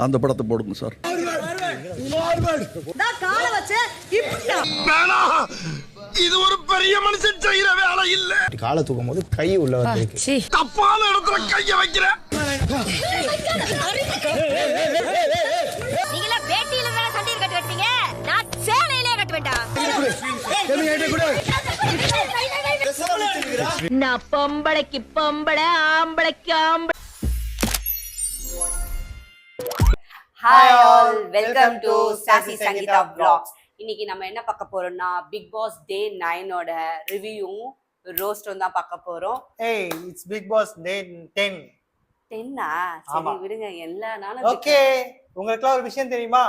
அந்த படத்தை போடுங்க சார். இது ஒரு பெரிய மனுஷன் செய்யற வேலை இல்ல. காலை தூக்கும் போது கை உள்ள வந்து தப்பான இடத்துல கைய வைக்கிற. நீங்களா வேட்டியில வேற சண்டையில கட்டி வெட்டீங்க, நான் சேலையிலே கட்டி வெட்டா. நான் பொம்பளைக்கு பொம்பளை, ஆம்பளைக்கு ஆம்பளை. Hi all, welcome to Sassy Sangeeta Vlogs. இன்னைக்கு நம்ம என்ன பார்க்க போறோம்னா பிக் பாஸ் டே 9 ஓட ரிவ்யூவும் ரோஸ்டும் தான் பார்க்க போறோம். Hey, it's Big Boss Day 10. 10ஆ? சரி விடுங்க, எல்லா நாளும் ஓகே. உங்களுக்கு ஒரு விஷயம் தெரியுமா?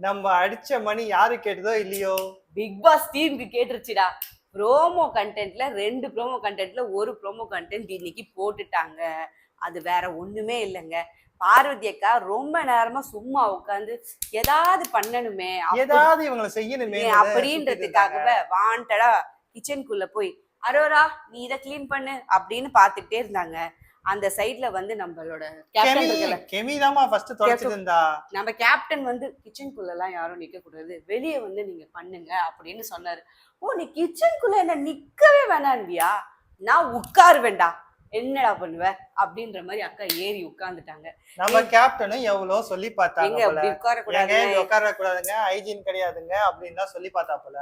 நம்ம அடிச்ச மணி யாரு கேட்டதோ இல்லையோ பிக் பாஸ் டீமுக்கு கேட்டுருச்சுடா. ப்ரோமோ கண்டென்ட்ல 2 ப்ரோமோ கண்டென்ட்ல ஒரு ப்ரோமோ கண்டென்ட் இன்னைக்கு போட்டுட்டாங்க. அது வேற ஒண்ணுமே இல்லைங்க. பார்வதி அக்கா ரொம்ப நேரமா சும்மா உட்காந்து ஏதாவது பண்ணணுமே, ஏதாவது இவங்களை செய்யணுமே அப்படின்றதுக்காகவே வாண்டடா கிச்சனுக்குள்ள போய் அரோரா நீ இதை கிளீன் பண்ணு அப்படின்னு பாத்துக்கிட்டே இருந்தாங்க. அந்த சைட்ல வந்து நம்மளோட நம்ம கேப்டன் வந்து கிச்சனுக்குள்ள எல்லாம் யாரும் நிக்க கூடாது, வெளியே வந்து நீங்க பண்ணுங்க அப்படின்னு சொன்னாரு. ஓ, நீ கிச்சனுக்குள்ள என்ன நிக்கவே வேணான்வியா? நான் உட்காருவேண்டா, என்னடா பண்ணுவ அப்படின்ற மாதிரி அக்கா ஏறி உட்கார்ந்துட்டாங்க. நம்ம கேப்டனும் எவ்வளவு சொல்லி பார்த்தாங்க, உட்கார கூடாதுங்க, ஹைஜீன் கிடையாதுங்க அப்படின்னு தான் சொல்லி பார்த்தா போல.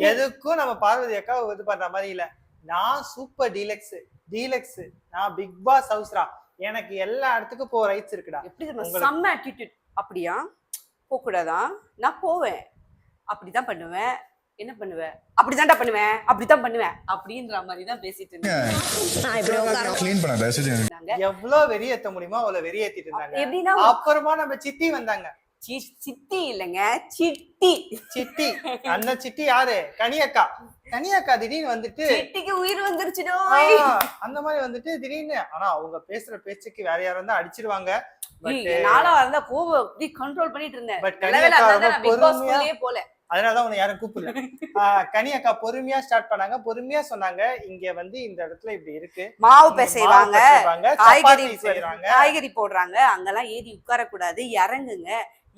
எதுக்கும் நம்ம பார்வதி அக்கா இது பண்ற மாதிரி இல்ல. நான் சூப்பர் டீலக்ஸ், நான் பிக் பாஸ் ஹவுஸ்ரா, எனக்கு எல்லா இடத்துக்கும் போக ரைட்ஸ் இருக்குடா. எப்படி செம்ம ஆட்டிடியூட். அப்படியா? போக கூடாதா? நான் போவேன், அப்படிதான் பண்ணுவேன், என்ன பண்ணுவேன், அப்படிதான்டா பண்ணுவேன், அப்படித்தான் பண்ணுவேன் அப்படின்ற மாதிரி தான் பேசிட்டு இருந்தாங்க. எவ்வளவு வெறியேத்த முடியுமோ அவ்வளவு வெறியேத்திட்டு இருந்தாங்க. எப்படின்னா அப்புறமா நம்ம சித்தி வந்தாங்க. சித்தி இல்லைங்க, சிட்டி. அந்த சிட்டி யாரு? கனியக்கா திடீர்னு வந்துட்டு சிட்டிக்கு உயிர் வந்துருச்சுடோ அந்த மாதிரி வந்துட்டு திடீர்னு. ஆனா அவங்க பேசுற பேச்சுக்கு வேற யாரும் இருந்தா அடிச்சிருவாங்க. நாளா இருந்தா கோவம் அப்படி கண்ட்ரோல் பண்ணிட்டு இருந்தேன். போல அதனாலதான் உன்னை யாரும் கூப்பிடல. கனியக்கா பொறுமையா ஸ்டார்ட் பண்ணாங்க, பொறுமையா சொன்னாங்க. இங்க வந்து இந்த இடத்துல இப்படி இருக்கு, மாவு பிசைவாங்க, காய்கறி போடுறாங்க, அங்கெல்லாம் ஏறி உட்கார கூடாது, இறங்குங்க,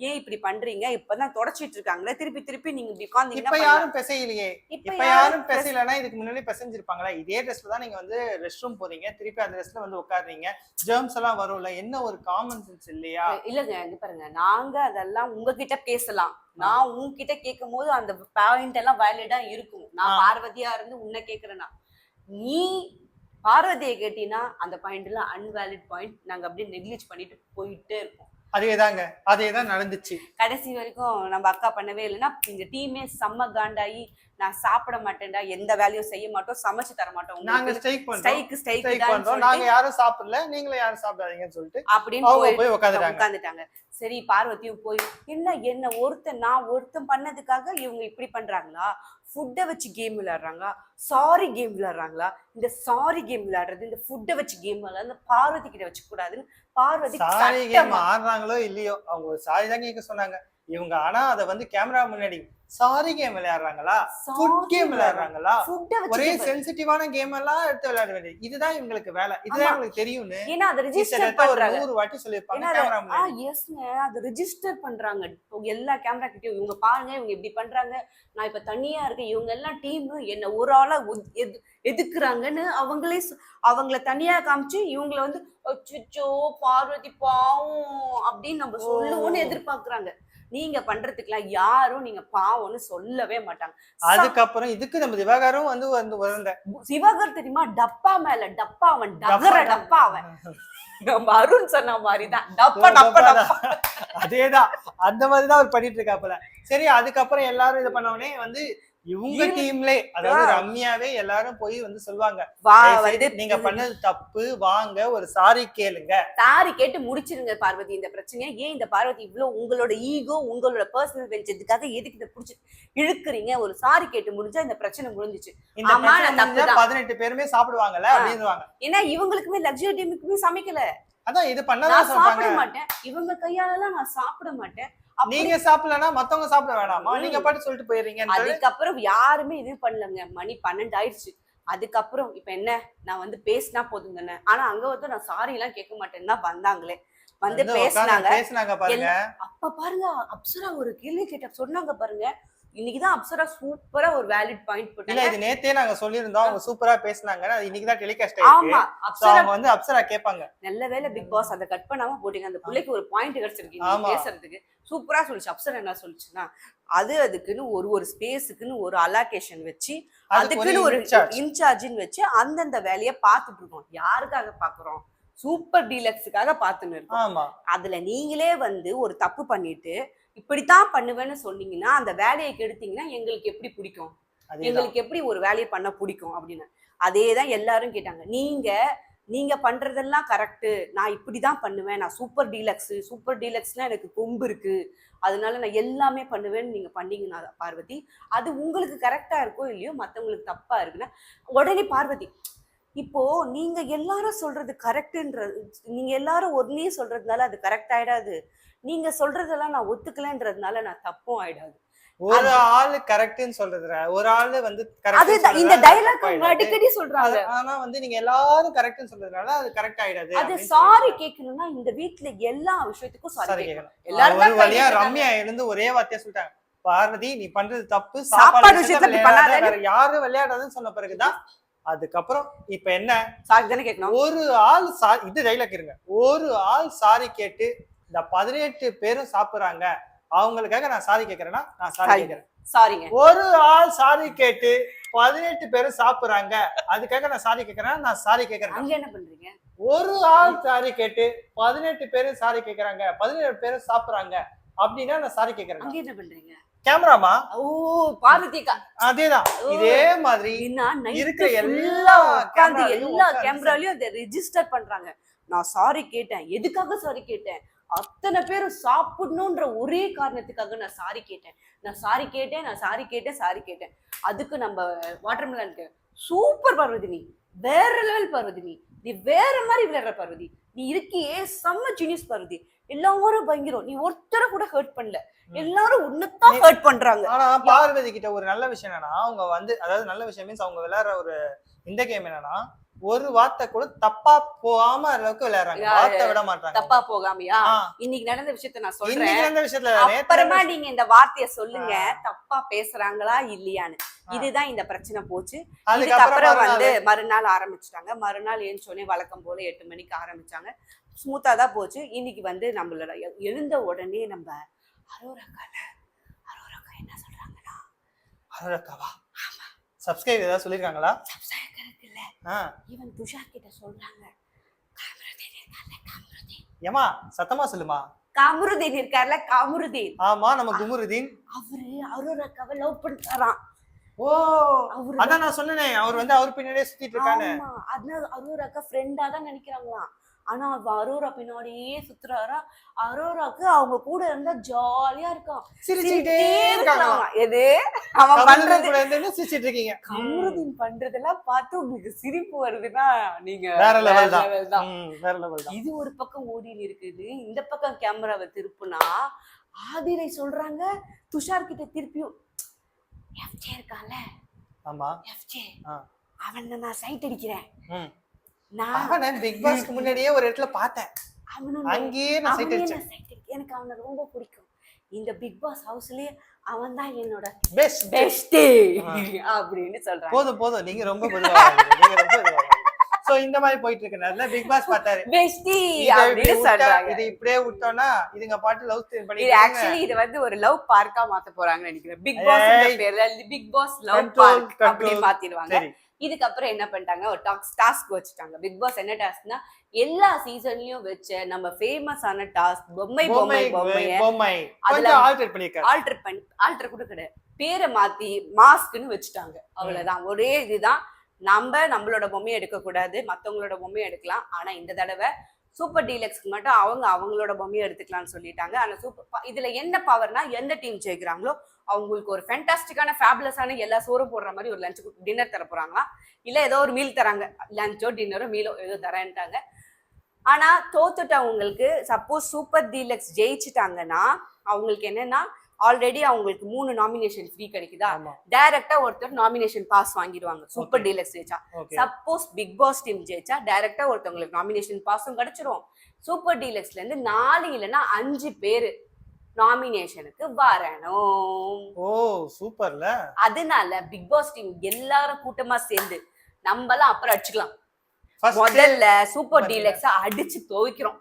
ஏன் இப்படி பண்றீங்க, இப்பதான் தொடச்சிட்டு இருக்காங்களே, திருப்பி நீங்க இப்படி உட்கார்ந்தீங்கன்னா. இப்ப யாரும் பிசையிலையே, இப்ப யாரும் பிசையலன்னா இதுக்கு முன்னாடி பிசைஞ்சிருப்பாங்களா? இதே ட்ரெஸ்ல தான் நீங்க வந்து ரெஸ்ட் ரூம் போறீங்க, திருப்பி அந்த ட்ரெஸ்ல வந்து உட்காருறீங்க, ஜெர்ம்ஸ் எல்லாம் வரும்ல. என்ன ஒரு காமன் சென்ஸ் இல்லையா? இல்லங்க, இங்க பாருங்க, நாங்க அதெல்லாம் உங்ககிட்ட பேசலாம், நான் உங்ககிட்ட கேட்கும் போது அந்த பாயிண்ட் எல்லாம் வேலிடா இருக்கும். நான் பார்வதியா இருந்து உன்னை கேக்குறேன்னா, நீ பார்வதியை கேட்டீங்கன்னா அந்த பாயிண்ட் எல்லாம் அன்வேலிட் பாயிண்ட். நாங்க அப்படியே நெக்லிஜ் பண்ணிட்டு போயிட்டே இருக்கோம். அதேதான் நடந்துச்சு. கடைசி வரைக்கும் நம்ம அக்கா பண்ணவே இல்லைன்னா இந்த டீமே செம்ம காண்டாயி, நான் சாப்பிட மாட்டேன்டா, எந்த வேலையும் செய்ய மாட்டோம், சமைச்சு தர மாட்டோம், நாங்க ஸ்ட்ரைக் பண்றோம், நாங்க யாரும் சாப்பிடல, நீங்களும் யாரும் சாப்பிடாதீங்கன்னு சொல்லிட்டு அப்படின்னு போய் உட்கார்ந்துட்டாங்க. சரி, பார்வதியும் போய் என்ன நான் ஒருத்தன் பண்ணதுக்காக இவங்க இப்படி பண்றாங்களா? ஃபுட்டை வச்சு கேம் விளையாடுறாங்களா? சாரி கேம் விளையாடுறாங்களா? இந்த சாரி கேம் விளையாடுறது, இந்த ஃபுட்டை வச்சு கேம் விளையாடுறது பார்வதி கிட்ட வச்சு கூடாதுன்னு பார்வதி சாரி கேம் ஆடுறாங்களோ இல்லையோ, அவங்க சாரி தான் கேட்க சொன்னாங்க இவங்க. ஆனா அத வந்து கேமரா முன்னாடி சாரி கேம் விளையாடுறாங்களா, ஃபுட் கேம் விளையாடுறாங்களா, ஒரே சென்சிட்டிவான கேம் எல்லாம் எடுத்து விளையாட வேண்டியது. இதுதான் இவங்களுக்கு வேலை, இதுதான் உங்களுக்கு தெரியும்னு. ஏன்னா அதை ரெஜிஸ்டர் பண்றாங்க, 100 வாட்டி சொல்லிருப்பாங்க கேமரா முன்னாடி. எஸ்ங்க, அது ரெஜிஸ்டர் பண்றாங்க எல்லா கேமரா கிட்டயும். இவங்க பாருங்க, இவங்க இப்படி பண்றாங்க, நான் இப்ப தனியா இருக்கேன், இவங்க எல்லாம் டீம் என்ன ஒரு ஆளா எதுக்குறாங்கன்னு அவங்கள தனியா காமிச்சு இவங்களை வந்து அச்சோ பார்வதி பாவம் அப்படின்னு நம்ம சொல்லுவோம்னு எதிர்பார்க்கறாங்க. நீங்க பண்றதுக்குலாம் யாரும் நீங்க பாவம்னு சொல்லவே மாட்டாங்க. அதுக்கப்புறம் இதுக்கு நம்ம திவாகரும் வந்து சிவகர் தெரியுமா, டப்பா மேல டப்பா, அவன் டப்பா அவன் நம்ம அருண் சொன்ன மாதிரிதான் டப்பா. அதேதான், அந்த மாதிரிதான் அவர் பண்ணிட்டு இருக்காப்புல. சரி, அதுக்கப்புறம் எல்லாரும் இது பண்ணவனே வந்து இவங்க டீம்ல, அதாவது ரம்யாவே எல்லாரும் போய் வந்து சொல்லுவாங்க, நீங்க பண்ணது தப்பு, வாங்க ஒரு சாரி கேளுங்க. சாரி கேட்டு முடிச்சிருங்க பார்வதி இந்த பிரச்சனையா. ஏன் இந்த பார்வதி இவ்வளவு உங்களோட ஈகோ, உங்களோட பர்சனல் வெஞ்சதுக்காக எதுக்கு இதை புடிச்சு இழுக்குறீங்க? ஒரு சாரி கேட்டு முடிஞ்சா இந்த பிரச்சனை முடிஞ்சிச்சு. 18 பேருமே சாப்பிடுவாங்கல்ல அப்படின்னு. ஏன்னா இவங்களுக்குமே லக்ஸரி டீமுக்குமே சமைக்கல. அதான் இது பண்ணதான் சாப்பிட மாட்டேன், இவங்க கையாலலாம் நான் சாப்பிட மாட்டேன். நீங்க சாப்பிடலன்னா மத்தவங்க சாப்பிட வேணாமா? நீங்க பாட்டு சொல்லிட்டு போயிடுறீங்க. அதுக்கப்புறம் யாருமே இது பண்ணலங்க. மணி 12 ஆயிடுச்சு. அதுக்கப்புறம் இப்ப என்ன, நான் வந்து பேசினா போதும் தானே. ஆனா அங்க வந்து நான் சாரி எல்லாம் கேட்க மாட்டேன்னு தான் வந்தாங்களே. வந்து பேசினாங்க பாருங்க. அப்ப பாருங்க அப்சரா ஒரு கேள்வி கேட்ட சொன்னாங்க பாருங்க. இன்னைக்குதான் அப்சரா சூப்பரா ஒரு வேலிட் பாயிண்ட் போட்டாங்க. இல்ல இது நேத்தே நாங்க சொல்லியிருந்தோம், அவங்க சூப்பரா பேசினாங்க. அது இன்னைக்குதான் டெலிகாஸ்ட் ஆயிருக்கு. ஆமா அவங்க வந்து அப்சரா கேட்பாங்க. நல்ல வேலை பிக் பாஸ் அதை கட் பண்ணாம போட்டீங்க. அந்த பிள்ளைக்கு ஒரு பாயிண்ட் கிடைச்சிருக்கு பேசுறதுக்கு. சூப்பரா சொல்லிச்சு. அப்சரா என்ன சொல்லிச்சுன்னா, அதுக்குன்னு ஒரு ஸ்பேஸுக்குன்னு ஒரு அலோகேஷன் வச்சு, அதுக்குன்னு ஒரு இன்சார்ஜ்னு வச்சு அந்தந்த வேலையை பார்த்துட்டு இருக்கோம். யாருக்காக பாக்குறோம்? சூப்பர் டீலக்ஸுக்காக பார்த்துன்னு இருக்கோம். அதுல நீங்களே வந்து ஒரு தப்பு பண்ணிட்டு இப்படித்தான் பண்ணுவேன்னு சொன்னீங்கன்னா, அந்த வேலையை கெடுத்தீங்கன்னா எங்களுக்கு எப்படி பிடிக்கும்? எங்களுக்கு எப்படி ஒரு வேலையை பண்ண பிடிக்கும் அப்படின்னு. அதேதான் எல்லாரும் கேட்டாங்க. நீங்க பண்றதெல்லாம் கரெக்டு, நான் இப்படிதான் பண்ணுவேன், நான் சூப்பர் டீலக்ஸ்னா எனக்கு கொம்பு இருக்கு, அதனால நான் எல்லாமே பண்ணுவேன்னு நீங்க பண்ணீங்கன்னா பார்வதி, அது உங்களுக்கு கரெக்டா இருக்கோ இல்லையோ, மத்தவங்களுக்கு தப்பா இருக்குன்னா உடனே பார்வதி இப்போ நீங்க எல்லாரும் சொல்றது கரெக்டுன்றது, நீங்க எல்லாரும் ஒன்னே சொல்றதுனால அது கரெக்ட் ஆயிடாது. நீங்க சொல்றதெல்லாம் நான் ஒத்துக்கலன்றதுனால நான் தப்பும் ஆயிடாது. ஒரு ஆளு கரெக்ட்னு சொல்றதுல ஒரு ஆளு வந்து கரெக்ட். இந்த டயலாக் அடிக்கடி சொல்றாங்க. ஆனா வந்து நீங்க எல்லாரும் கரெக்ட்னு சொல்றதுனால அது கரெக்ட் ஆயிடாது. அது சாரி கேட்கணும்னா இந்த வீட்ல எல்லா விஷயத்துக்கும் சாரி கேட்கணும். எல்லாரும் ஒரு வழியா ரம்யா எழுந்து ஒரே வார்த்தையா சொல்லிட்டாங்க, பார்வதி நீ பண்றது தப்பு, சாப்பாடு விஷயத்துல பண்ணாத, யாரும் விளையாடாதுன்னு சொன்ன பிறகுதான் அதுக்கப்புறம் இப்ப என்ன சாரி தானே கேட்கணும். ஒரு ஆள் இது டைலாக் இருங்க, ஒரு ஆள் சாரி கேட்டு இந்த 18 பேரும் சாப்பிடுறாங்க, அவங்களுக்காக நான் சாரி கேட்கறேன்னா நான் சாரி கேட்கறேன். சாரிங்க. ஒரு ஆள் சாரி கேட்டு 18 பேரும் சாப்பிடுறாங்க, அதுக்காக நான் சாரி கேட்கறேன், நான் சாரி கேட்கறேன். அங்க என்ன பண்றீங்க? ஒரு ஆள் சாரி கேட்டு 18 பேரும் சாரி கேட்கறாங்க, 17 பேரும் சாப்பிடுறாங்க அப்படின்னா நான் சாரி கேட்கறேன். அங்க என்ன பண்றீங்க? கேமராமா. ஓ பார்வதிக்கா. அதேதான். இதே மாதிரி இருக்கிற எல்லா கேமராலயும் அதை ரெஜிஸ்டர் பண்றாங்க. நான் சாரி கேட்டேன். எதுக்காக சாரி கேட்டேன்? அத்தனை பேரும் சாப்பிடணும்ன்ற ஒரே காரணத்துக்காக நான் சாரி கேட்டேன். அதுக்கு நம்ம வாட்டர்மெலனுக்கு சூப்பர் பார்வதி, வேற லெவல் பார்வதி, நீ வேற மாதிரி விளையாடுற பார்வதி, நீ இருக்கியே செம்ம ஜீனியஸ் பார்வதி, எல்லாரும் பயங்கரம், நீ ஒருத்தரை கூட ஹர்ட் பண்ணல, எல்லாரும் உன்னதான் ஹர்ட் பண்றாங்க. ஆனா பார்வதி கிட்ட ஒரு நல்ல விஷயம் என்னன்னா, அவங்க வந்து அதாவது நல்ல விஷயம் மீன்ஸ் அவங்க விளையாடுற ஒரு இந்த கேம் என்னன்னா, ஒரு வார்த்தை கூட தப்பா போகாம அளவுக்கு விளையாடுறாங்க. வார்த்தை விட மாட்டாங்க. தப்பா போகாமையா? இன்னைக்கு நடந்த விஷயத்த நான் சொல்றேன். இன்னைக்கு நடந்த விஷயத்துல அப்புறமா நீங்க இந்த வார்த்தைய சொல்லுங்க, தப்பா பேசுறாங்களா இல்லையான்னு. இதுதான் இந்த பிரச்சனை போச்சு. இதுக்கப்புறம் வந்து மறுநாள் ஆரம்பிச்சுட்டாங்க. மறுநாள் ஏஞ்சோடனே வழக்கம் போல 8 மணிக்கு ஆரம்பிச்சாங்க. ஸ்மூத்தா தான் போச்சு. இன்னைக்கு வந்து நம்மளோட எழுந்த உடனே நம்ம அரோராக்கா என்ன சொல்றாங்கன்னா, அரோராக்காவா சப்ஸ்கிரைப் ஏதாவது சொல்லிருக்காங்களா? இவன் துஷார் கிட்ட சொல்றாங்க, ஏமா சத்தமா சொல்லுமா, காமருதீன் இருக்கார்ல, காமருதீன். ஆமா நம்ம குமுருதீன். அவரு அரோராக்காவை லவ் பண்றாராம். ஓ அதான் நான் சொன்னேனே, அவர் வந்து அவர் பின்னாடியே சுத்திட்டு இருக்கானே. அதனால அரோராக்கா ஃப்ரெண்டா தான் நினைக்கிறாங்களாம். ஆனா அரோரா பின்னாடியே சுத்துறாரா. அரோராக்கு அவங்க கூட இருந்தா ஜாலியா இருக்கும், சிரிச்சுட்டே இருக்காங்க. எது அவன் பண்றது சிரிச்சிட்டு இருக்கீங்க. கமருதீன் பண்றதெல்லாம் பார்த்து உங்களுக்கு சிரிப்பு வருதுன்னா நீங்க வேற லெவல் தான். வேற லெவல் தான். இது ஒரு பக்கம் ஓடின்னு இருக்குது. இந்த பக்கம் கேமராவை திருப்புனா ஆதிரை சொல்றாங்க துஷார் கிட்ட திருப்பியும், எஃப்ஜே இருக்கான்ல, ஆமா எஃப்ஜே, அவனை நான் சைட் அடிக்கிறேன். நான் பிக் பாஸ்க்கு முன்னாடியே ஒரு இடத்துல பார்த்தேன், அங்கேயே நான் சைட் அடிச்சேன். எனக்கு அவனை ரொம்ப பிடிக்கும். இந்த பிக் பாஸ் ஹவுஸ்லயே அவன் தான் என்னோட பெஸ்ட் அப்படின்னு சொல்றாங்க. போதும் நீங்க ரொம்ப பொதுவா சோ இந்த மாதிரி போயிட்டு இருக்கனால பிக் பாஸ் பார்த்தாரு பெஸ்டி அப்படி சொல்றாங்க. இது இப்படியே விட்டோம்னா இதுங்க பாட்டு லவ் ஸ்டோரி பண்ணி ஆக்சுவலி இது வந்து ஒரு லவ் பார்க்கா மாத்த போறாங்கன்னு நினைக்கிறேன். பிக் பாஸ் பேர்ல பிக் பாஸ் லவ் பார்க் அப்படி மாத்திடுவாங்க. இதுக்கப்புறம் என்ன பண்ணிட்டாங்க, ஒரு டாஸ்க் வச்சுட்டாங்க. பிக் பாஸ் என்ன டாஸ்க்னா, எல்லா சீசன்லயும் வச்ச நம்ம ஃபேமஸான டாஸ்க் பொம்மை அதுல ஆல்டர் கூட கிடையாது, பேரை மாத்தி மாஸ்க்னு வச்சுட்டாங்க. அவ்வளவுதான். ஒரே இதுதான், நம்மளோட பொம்மையை எடுக்க கூடாது, மத்தவங்களோட பொம்மையை எடுக்கலாம். ஆனா இந்த தடவை சூப்பர் டீலக்ஸ்க்கு மட்டும் அவங்களோட பொம்மையை எடுத்துக்கலாம்னு சொல்லிட்டாங்க. ஆனா இதுல என்ன பவர்னா, எந்த டீம் ஜெயிக்கிறாங்களோ அவங்களுக்கு ஒரு ஃபேண்டாஸ்டிக்கான ஃபேபுலஸான எல்லா சோறும் போடுற மாதிரி ஒரு லஞ்ச் டின்னர் தர போறாங்களா, இல்ல ஏதோ ஒரு மீல் தராங்க, லஞ்சோ டின்னரோ மீலோ ஏதோ தரேன்ட்டாங்க. ஆனா தோத்துட்டவங்களுக்கு சப்போஸ் சூப்பர் டீலக்ஸ் ஜெயிச்சுட்டாங்கன்னா அவங்களுக்கு என்னன்னா, ஆல்ரெடி அவங்களுக்கு 3 நாமினேஷன் ஃப்ரீ கிடைக்குதா, டைரக்டா ஒருத்தர் நாமினேஷன் பாஸ் வாங்கிடுவாங்க சூப்பர் டீலக்ஸ் ஜெயிச்சா. சப்போஸ் பிக் பாஸ் டீம் ஜெயிச்சா டைரக்டா ஒருத்தவங்களுக்கு நாமினேஷன் பாஸும் கிடைச்சிரும், சூப்பர் டீலக்ஸ்ல இருந்து 4 இல்லைன்னா 5 பேரு நாமினேஷனுக்கு வரணும். ஓ சூப்பர்ல. அதனால பிக் பாஸ் டீம் எல்லாரும் கூட்டமா சேர்ந்து நம்மலாம் அப்புறம் அடிச்சுக்கலாம். First முதல்ல சூப்பர் டீலக்ஸ அடிச்சு துவைக்கிறோம்.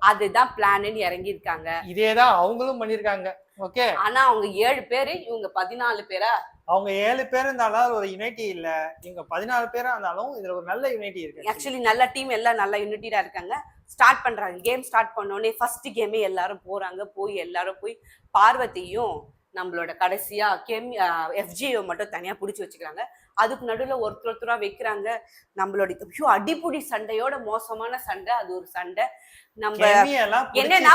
அதுதான் பிளான்னு இறங்கி இருக்காங்க. இதேதான் அவங்களும் பண்ணிருக்காங்க. ஓகே. ஆனா அவங்க 7 பேரு, இவங்க 14 பேரா? அவங்க 7 பேர் இருந்தாலும் ஒரு யுனைட்டி இல்ல. இவங்க 14 பேரா இருந்தாலும் இதுல ஒரு நல்ல யுனைட்டி இருக்கு. ஆக்சுவலி நல்ல டீம், எல்லாம் நல்ல யுனைட்டடா இருக்காங்க. ஸ்டார்ட் பண்றாங்க. கேம் ஸ்டார்ட் பண்ணோடனே ஃபர்ஸ்ட் கேமே எல்லாரும் போறாங்க. எல்லாரும் போய் பார்வதியும் நம்மளோட கடைசியா FGO மட்டும் தனியா புடிச்சு வச்சுக்கிறாங்க. அதுக்கு நடுவுல ஒருத்தரா வைக்கிறாங்க. நம்மளோட அடிப்புடி சண்டையோட மோசமான சண்டை அது ஒரு சண்டை. நம்ம என்னன்னா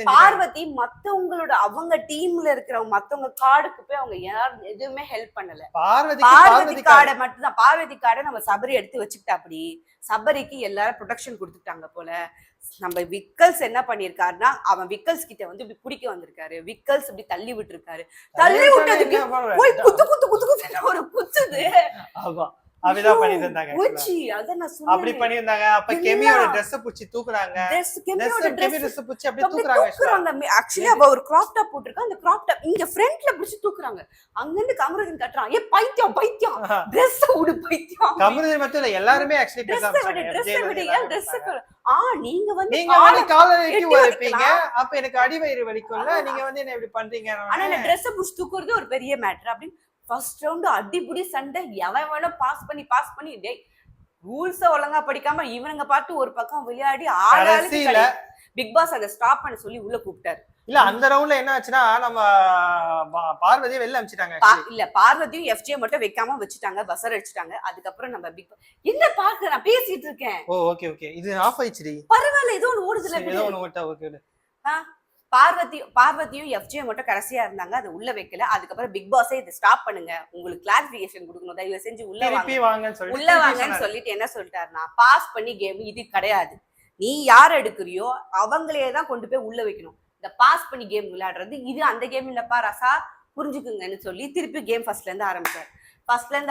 பார்வதி மத்தவங்களோட அவங்க டீம்ல இருக்கிறவங்க மத்தவங்க கார்டுக்கு போய் அவங்க யாரும் எதுவுமே ஹெல்ப் பண்ணல. பார்வதி கார்டை மட்டும்தான். பார்வதி கார்டை நம்ம சபரி எடுத்து வச்சுக்கிட்டா. அப்படி சபரிக்கு எல்லாரும் ப்ரொடெக்ஷன் கொடுத்துட்டாங்க போல. நம்ம விக்கல்ஸ் என்ன பண்ணிருக்காருன்னா, அவன் விக்கல்ஸ் கிட்ட வந்து இப்படி பிடிக்க வந்திருக்காரு. விக்கல்ஸ் இப்படி தள்ளி விட்டு இருக்காரு. தள்ளி விட்டதுக்கு போய் குத்து குத்து குத்து குத்து ஒரு குத்துது. அப்படிதான் பண்ணிட்டு இருந்தாங்க. அப்படி பண்ணிருந்தாங்க. அப்ப கெமியோட Dress புடிச்சு தூக்குறாங்க. Dress புடிச்சு அப்படியே தூக்குறாங்க. ஆக்சுவலி அவ ஒரு கிராப் டாப் போட்டுருக்கா. அந்த கிராப் டாப் இங்க ஃப்ரண்ட்ல புடிச்சு தூக்குறாங்க. அங்க இருந்து கமருதீன் கட்டறான். ஏ பைத்தியம் பைத்தியம், Dress உடு பைத்தியம். கமருதீன் மட்டும் இல்ல, எல்லாருமே ஆக்சுவலி Dress நீங்க வந்து காலை வெட்டி வைப்பீங்க. அப்ப எனக்கு அடிவயிறு வலிக்கும்ல, நீங்க வந்து என்ன இப்படி பண்றீங்க? ஆனா இந்த Dress புடிச்சு தூக்குறது ஒரு பெரிய மேட்டர். அப்படி ஃபர்ஸ்ட் ரவுண்ட் அடிபுடி சண்டை. எவன் வேணும் பாஸ் பண்ணி டேய் ரூல்ஸ ஒழுங்கா படிக்காம இவனுங்க பாட்டு ஒரு பக்கம் விளையாடி ஆளாளுக்கு பிக் பாஸ் அதை ஸ்டாப் பண்ண சொல்லி உள்ள கூப்பிட்டாரு. இல்ல அந்த ரவுண்ட்ல என்ன ஆச்சுன்னா, நம்ம பார்வதியை வெளில அனுப்பிச்சிட்டாங்க. இல்ல பார்வதியும் FJ மட்டும் வைக்காம வச்சுட்டாங்க, பஸர் அடிச்சுட்டாங்க. அதுக்கப்புறம் நம்ம பிக் பாஸ் என்ன பாக்க நான் பேசிட்டு இருக்கேன். ஓ ஓகே ஓகே, இது ஆஃப் ஆயிடுச்சு. பரவாயில்ல, ஏதோ ஒன்னு ஓடுதுல. ஏதோ ஒன்னு ஓட்டா. ஓகே. பார்வதியும் FJ மட்டும் கடைசியா இருந்தாங்க. அதை உள்ள வைக்கல. அதுக்கப்புறம் பிக் பாஸே இதை ஸ்டாப் பண்ணுங்க, உங்களுக்கு கிளாரிபிகேஷன் கொடுக்கணும், தயவு செஞ்சு உள்ள வாங்கன்னு சொல்லிட்டு என்ன சொல்லிட்டாருன்னா, பாஸ் பண்ணி கேம் இது கிடையாது. நீ யார் எடுக்கிறியோ அவங்களையேதான் கொண்டு போய் உள்ள வைக்கணும். இந்த பாஸ் பண்ணி கேம் விளையாடுறது இது அந்த கேம் இல்லப்பா ரசா, புரிஞ்சுக்குங்கன்னு சொல்லி திருப்பி கேம் ஃபர்ஸ்ட்ல இருந்து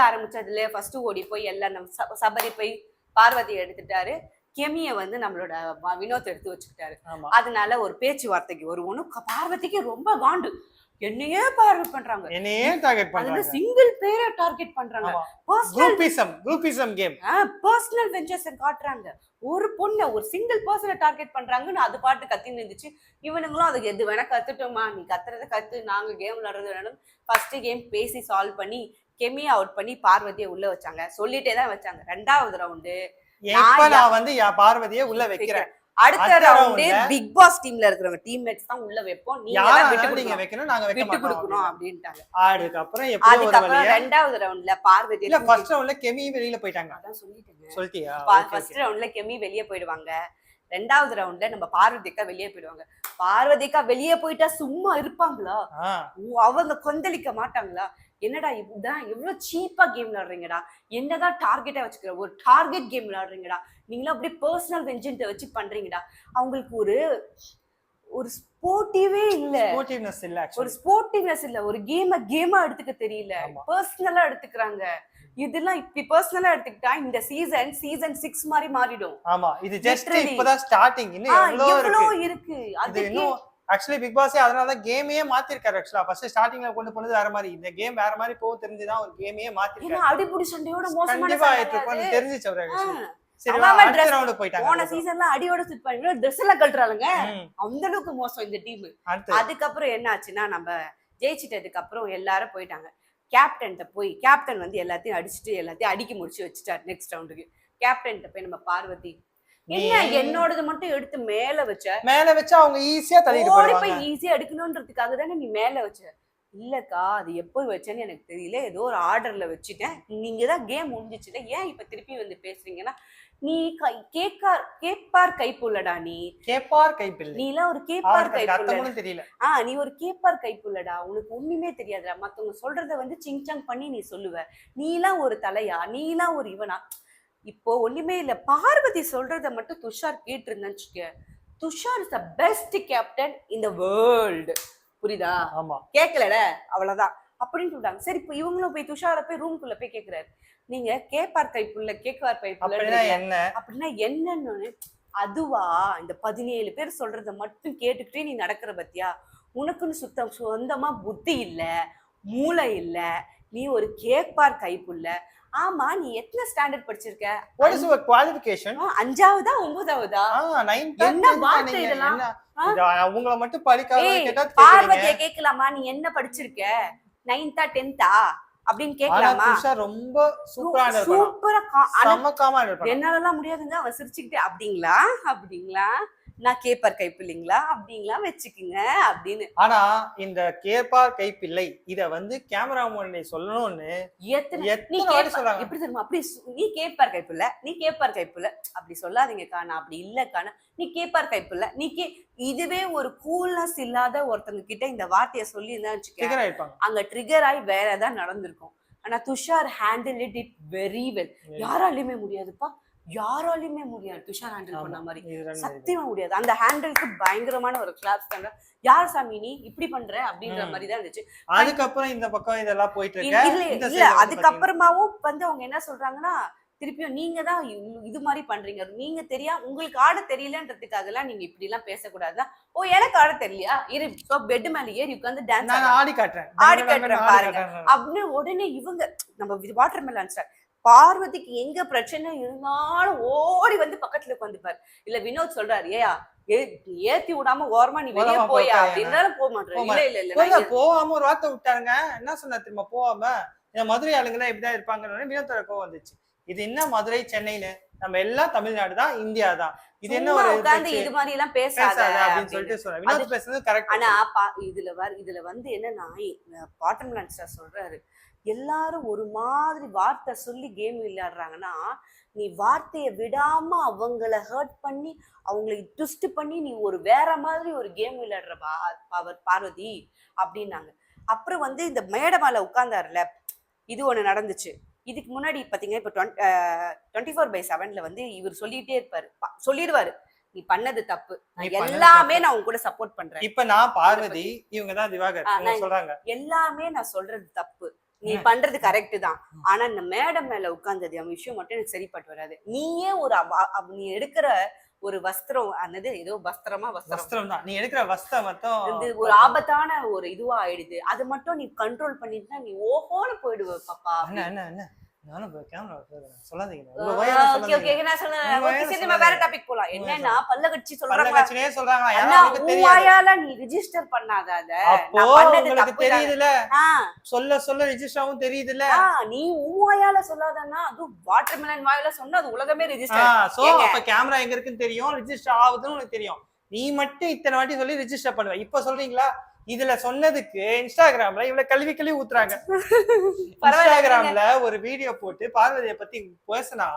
ஆரம்பிச்சதுல ஃபர்ஸ்ட் ஓடி போய் எல்லாம் நம்ம சபரி போய் பார்வதி எடுத்துட்டாரு. கெமிய வந்து நம்மளோட வினோத் எடுத்து வச்சுக்கிட்டாரு. அதனால ஒரு பேச்சுவார்த்தைக்கு வருவோம். பார்வதிக்கு ரொம்ப காண்டு. என்னையே டார்கெட் பண்றாங்க. சிங்கிள் பேரை டார்கெட் பண்றாங்க. குரூப்பிசம் கேம், பர்சனல் வெஞ்சர்ஸ் காட்டுறாங்க. ஒரு பொண்ணு ஒரு சிங்கிள் பர்சனை டார்கெட் பண்றாங்கன்னு அது பாட்டு கத்தின்னு இருந்துச்சு. இவனுங்களும் அதுக்கு எது வேணா கத்துட்டோமா, நீ கத்துறத கத்து, நாங்க கேம் விளையாடுறது வேணும். ஃபர்ஸ்ட் கேம் பேசி சால்வ் பண்ணி கெமியை அவுட் பண்ணி பார்வதியை உள்ள வச்சாங்க. சொல்லிட்டே தான் வச்சாங்க. 2வது ரவுண்டு நான் வந்து பார்வதியை உள்ள வைக்கிறேன். அடுத்த ரவுண்ட் பிக் பாஸ் டீம்ல இருக்கிறவங்க டீம்மேட்ஸ் தான் உள்ள வைப்போம். நீங்க விட்டு வைக்கணும், நாங்க விட்டு கொடுக்கணும் அப்படின்ட்டாங்க. அதுக்கப்புறம் 2வது ரவுண்ட்ல பார்வதி இல்ல, ஃபர்ஸ்ட் ரவுண்ட்ல கெமி வெளியில போயிட்டாங்க. அதான் சொல்லிட்டேன். சொல்லிட்டியா? ஃபர்ஸ்ட் ரவுண்ட்ல கெமி வெளியே போயிடுவாங்க. 2வது ரவுண்ட்ல நம்ம பார்வதிக்கா வெளியே போயிடுவாங்க. பார்வதிக்கா வெளியே போயிட்டா சும்மா இருப்பாங்களா? அவங்க கொந்தளிக்க மாட்டாங்களா? என்னடா இதுதான் எவ்வளவு சீப்பா கேம் விளையாடுறீங்கடா, என்னதான் டார்கெட்டா வச்சுக்கிற, ஒரு டார்கெட் கேம் விளையாடுறீங்கடா, நீங்களும் அப்படியே பர்சனல் வெஞ்சன்ட் வச்சு பண்றீங்கடா. அவங்களுக்கு ஒரு ஸ்போர்ட்டிவே இல்ல, ஒரு ஸ்போர்ட்டிவ்னஸ் இல்ல, ஒரு கேமா எடுத்துக்க தெரியல, பர்சனலா எடுத்துக்கிறாங்க. இதெல்லாம் இப்படி பர்சனலா எடுத்துக்கிட்டா இந்த சீசன் 6 மாதிரி மாறிடும். ஆமா, இது ஜஸ்ட் இப்பதான் ஸ்டார்டிங். இன்னும் எவ்வளவு இருக்கு. அது ஆக்சுவலி பிக் பாஸே அதனால தான் கேமையே மாத்திருக்காரு. ஆக்சுவலா ஃபர்ஸ்ட் ஸ்டார்டிங்ல கொண்டு போனது வேற மாதிரி, இந்த கேம் வேற மாதிரி போகும் தெரிஞ்சுதான் ஒரு கேமையே மாத்திருக்காரு. ஏன்னா அடிபுடி சண்டையோட மோசமான சண்டை தெரிஞ்சிச்சு அவருக்கு. சரி, அடுத்த ரவுண்ட் போயிட்டாங்க. போன சீசன்ல அடியோட சுட் பண்ணி Dress எல்லாம் கழட்டறாங்க. அந்த அளவுக்கு மோசம் இந்த டீம். அதுக்கப்புறம் என்ன ஆச்சுன்னா, நம்ம ஜெயிச்சிட்டதுக்கு அப்புறம் எல்லாரும் போயிட்டாங்க. கேப்டன் வந்து எல்லாத்தையும் அடிச்சுட்டு எல்லாத்தையும் அடிக்கி முடிச்சு வச்சுட்டாரு. நெக்ஸ்ட் ரவுண்டுக்கு கேப்டன் போய் நம்ம பார்வதி என்ன என்னோடது மட்டும் எடுத்து மேல வச்சா அவங்க ஈஸியா தள்ளிட்டு போய் ஈஸியா எடுக்கணும்ன்றதுக்காக தானே நீ மேல வச்ச. இல்லக்கா, அது எப்போ வச்சேன்னு எனக்கு தெரியல, ஏதோ ஒரு ஆர்டர்ல வச்சுட்டேன், நீங்க தான் கேம் முடிஞ்சிச்சுல, ஏன் இப்ப திருப்பி வந்து பேசுறீங்கன்னா, நீ கேப்பார் கைப்புள்ளடா, நீ எல்லாம் ஒரு கேப்பார் கைப்புள்ள தெரியல. நீ ஒரு கேப்பார் கைப்புள்ளடா, உனக்கு ஒண்ணுமே தெரியாதுடா, மத்தவங்க சொல்றத வந்து சிங்சாங் பண்ணி நீ சொல்லுவ, நீ எல்லாம் ஒரு தலையா, நீ எல்லாம் ஒரு இவனா. இப்போ ஒண்ணுமே இல்ல, பார்வதி சொல்றத மட்டும் துஷார் கேட்டு இருந்தான்னு, Tushar is the best captain in the world. புரியுதா? கேட்கல, அவ்வளவுதான் அப்படின்னு சொல்றாங்க. சரி, இப்போ இவங்களும் போய் துஷார போய் ரூம்குள்ள போய் கேக்குறாரு, நீங்க கேப்பார் கைப்புள்ள அப்படின்னா என்னன்னு அதுவா இந்த 17 பேர் சொல்றத மட்டும் கேட்டுக்கிட்டே நீ நடக்கிற பத்தியா? உனக்குன்னு சொந்தமா புத்தி இல்ல, மூளை இல்ல, நீ ஒரு கேட்பார் கைப்புள்ள. ஆமா, நீ எத்தனை ஸ்டாண்டர்ட் படிச்சிருக்க? What is your qualification? 5ஆவதா 9ஆவதா? 9th என்ன வார்த்தை இதெல்லாம்? அவங்கள மட்டும் படிக்காத கேட்டா பார்வதியை கேட்கலாமா? நீ என்ன படிச்சிருக்க? 9th 10th அப்படின்னு கேட்கலாமா? துஷா ரொம்ப சூப்பரா சமக்காமா இருப்பான். என்னாலலாம் முடியாதுங்க. அவன் சிரிச்சுக்கிட்டே அப்படிங்களா நான் கேப்பார் கைப்பிள்ளைங்களா அப்படிங்களா வச்சுக்குங்க அப்படின்னு. ஆனா இந்த கேப்பார் கைப்பிள்ளை இத வந்து கேமரா முன்னாடி சொல்லணும்னு எப்படி தெரியுமா? அப்படி நீ கேப்பார் கைப்பிள்ளை, நீ கேப்பார் கைப்பிள்ளை அப்படி சொல்லாதீங்கக்கா. நான் அப்படி இல்லக்கா. நீ கேப்பார் கைப்பிள்ளை, இதுவே ஒரு கூல்னஸ் இல்லாத ஒருத்தங்க கிட்ட இந்த வார்த்தையை சொல்லி இருந்தா அங்க ட்ரிகர் ஆகி வேற ஏதாவது நடந்திருக்கும். ஆனா Tushar handle it very well. யாராலையுமே முடியாதுப்பா, யாராலையுமே முடியாது துஷார் ஹேண்டில் பண்ண மாதிரி. சத்தியமா முடியாது. அந்த ஹேண்டிலுக்கு பயங்கரமான ஒரு கிளாப்ஸ் தாங்க. யார் சாமி நீ இப்படி பண்ற அப்படின்ற மாதிரி தான் இருந்துச்சு. அதுக்கப்புறம் இந்த பக்கம் இதெல்லாம் போயிட்டு இல்ல அதுக்கப்புறமாவும் வந்து அவங்க என்ன சொல்றாங்கன்னா, திருப்பியும் நீங்க தான் இது மாதிரி பண்றீங்க, நீங்க தெரியாம உங்களுக்கு ஆட தெரியலன்றதுக்காக எல்லாம் நீங்க இப்படி எல்லாம் பேசக்கூடாது. ஓ எனக்கு ஆட தெரியலையா, இரு பெட் மேல ஏறி உட்காந்து டான்ஸ் ஆடி காட்டுறேன் பாருங்க அப்படின்னு உடனே இவங்க நம்ம வாட்டர் மெலன் ஸ்டார் பார்வதிக்கு எங்க பிரச்சனை இருந்தாலும் ஓடி வந்து பக்கத்துல உட்காந்துப்பாரு. இல்ல வினோத் சொல்றாரு, ஏயா ஏத்தி விடாம ஓரமா நீ வெளியே போயா அப்படின்னாலும் போக மாட்டேன். இல்ல இல்ல இல்ல போகாம ஒரு வார்த்தை விட்டாருங்க. என்ன சொன்னா திரும்ப போகாம மதுரை ஆளுங்கெல்லாம் இப்படிதான் இருப்பாங்க. வினோத்தோட கோவம் வந்துச்சு. இது என்ன மதுரை சென்னைன்னு, நம்ம எல்லாம் தமிழ்நாடு தான், இந்தியா தான். இது என்ன ஒரு உட்கார்ந்து இது மாதிரி எல்லாம் பேசாத அப்படின்னு சொல்லிட்டு சொல்றேன். வினோத் பேசுறது கரெக்ட். ஆனா இதுல வந்து என்னன்னா பாட்டம் லைன் ஸ்டார் சொல்றாரு, எல்லாரும் ஒரு மாதிரி வார்த்தை சொல்லி கேம் விளையாடுறாங்கன்னா நீ வார்த்தையை விடாம அவங்கள ஹர்ட் பண்ணி அவங்களை ட்விஸ்ட் பண்ணி நீ ஒரு வேற மாதிரி ஒரு கேம் விளையாடுற பார்வதி அப்படின்னாங்க. அப்புறம் வந்து இந்த மேடை மேல உட்கார்ந்தாருல, இது ஒண்ணு நடந்துச்சு. இதுக்கு முன்னாடி பாத்தீங்கன்னா இப்ப 24/7 வந்து இவர் சொல்லிட்டே இருப்பாரு, சொல்லிடுவாரு நீ பண்ணது தப்பு, எல்லாமே நான் உங்க கூட சப்போர்ட் பண்றேன். இப்ப நான் பார்வதி, இவங்கதான் திவாகர் சொல்றாங்க, எல்லாமே நான் சொல்றது தப்பு, நீ பண்றது கரெக்ட் தான். ஆனா இந்த மேடம் மேல உட்கார்ந்தது அவன் விஷயம் மட்டும் எனக்கு சரிப்பட்டு வராது. நீயே ஒரு நீ எடுக்கிற ஒரு வஸ்திரம், அன்னது ஏதோ வஸ்திரம் தான், நீ எடுக்கிற வஸ்திரம் மட்டும் ஒரு ஆபத்தான ஒரு இதுவா ஆயிடுது. அது மட்டும் நீ கண்ட்ரோல் பண்ணிட்டுனா நீ ஓஹோன்னு போயிடுவ பாப்பா. என்ன நானும் கேமரா சொல்லாதீங்க. வேற டாபிக் போலாம். என்னன்னா பல்லகட்சி சொல்றாங்க, வாயால நீ ரிஜிஸ்டர் பண்ணாத, தெரியுதுல சொல்ல ரிஜிஸ்டராவும் தெரியுதுல, நீ வாயால சொல்லாதன்னா அது வாட்டர் மெலன் வாயால சொன்னா அது உலகமே ரிஜிஸ்டர். சோ அப்ப கேமரா எங்க இருக்குன்னு தெரியும், ரிஜிஸ்டர் ஆகுதுன்னு உனக்கு தெரியும். நீ மட்டும் இத்தனை வாட்டி சொல்லி ரிஜிஸ்டர் பண்ணுவ. இப்ப சொல்றீங்களா இதுல சொன்னதுக்கு இன்ஸ்டாகிராம்ல இவ்வளவு கல்வி ஊத்துறாங்க. இன்ஸ்டாகிராம்ல ஒரு வீடியோ போட்டு பார்வதியை பத்தி பேசினா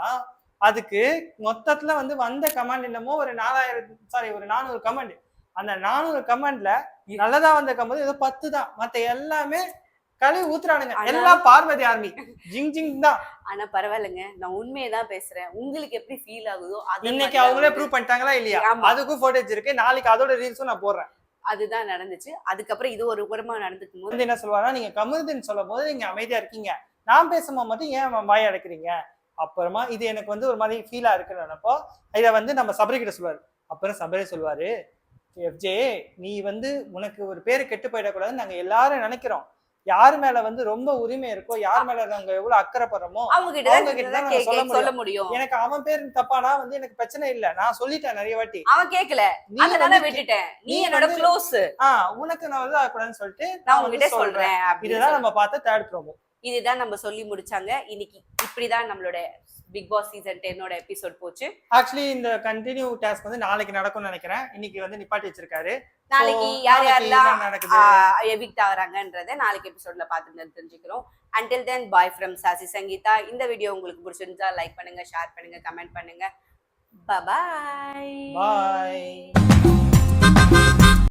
அதுக்கு மொத்தத்துல வந்து வந்த கமெண்ட் என்னமோ ஒரு 400 கமெண்ட். அந்த 400 கமெண்ட்ல நல்லதா வந்த கமெண்ட் ஏதோ 10 தான், மத்த எல்லாமே கழுவி ஊத்துறானுங்க. எல்லாம் பார்வதி ஆர்மி ஜிங் தான். ஆனா பரவாயில்லைங்க, நான் உண்மையதான் பேசுறேன். உங்களுக்கு எப்படி ஃபீல் ஆகுதோ இன்னைக்கு அவங்களே ப்ரூவ் பண்ணிட்டாங்களா இல்லையா, அதுக்கும் போட்டோஜ் இருக்கு. நாளைக்கு அதோட ரீல்ஸும் நான் போடுறேன். அதுதான் நடந்துச்சு. அதுக்கப்புறம் இது ஒரு உரமா நடந்துக்கும் போது என்ன சொல்லுவாங்கன்னா, நீங்க கமருதீன் சொல்லும் போது நீங்க அமைதியா இருக்கீங்க, நான் பேசும்போது மட்டும் ஏன் வாய அடைக்கிறீங்க. அப்புறமா இது எனக்கு வந்து ஒரு மாதிரி ஃபீலா இருக்குன்னு நினைப்போ இதை வந்து நம்ம சபரி கிட்ட சொல்லுவாரு. அப்புறம் சபரி சொல்லுவாரு, எஃப்ஜே நீ வந்து உனக்கு ஒரு பேரு கெட்டு போயிடக்கூடாதுன்னு நாங்க எல்லாரும் நினைக்கிறோம். யார் மேல வந்து ரொம்ப உரிமை இருக்கோ, யார் மேல நாங்க எவ்வளவு அக்கறைப்படுறோமோ அவங்க கிட்ட சொல்ல முடியும். எனக்கு அவன் பேரு தப்பானா வந்து எனக்கு பிரச்சனை இல்ல, நான் சொல்லிட்டேன் நிறைய வாட்டி, அவன் கேட்கல, அதனால விட்டுட்டேன். நீ என்னோட க்ளோஸ், உனக்கு நான் வந்து ஆகக்கூடாதுன்னு சொல்லிட்டு நான் உங்ககிட்ட சொல்றேன். இதுதான் நம்ம பார்த்த தேர்ட் ப்ரோமோ. இதுதான் நம்ம சொல்லி முடிச்சாங்க. இன்னைக்கு இப்படிதான் நம்மளோட பிக் பாஸ் சீசன் 10 எபிசோட் போச்சு. ஆக்சுவலி இந்த கண்டினியூ டாஸ்க் வந்து நாளைக்கு நடக்கும்னு நினைக்கிறேன். இன்னைக்கு வந்து நிப்பாட்டி வச்சிருக்காரு. நாளைக்கு யார் யாரெல்லாம் எவிக்ட் ஆகுறாங்கன்றதை நாளைக்கு எபிசோட்ல பார்த்து தெரிஞ்சுக்கிறோம். Until then, bye from sassy Sangeetha. இந்த வீடியோ உங்களுக்கு பிடிச்சிருந்தா லைக் பண்ணுங்க, ஷேர் பண்ணுங்க, கமெண்ட் பண்ணுங்க. Bye bye. Bye.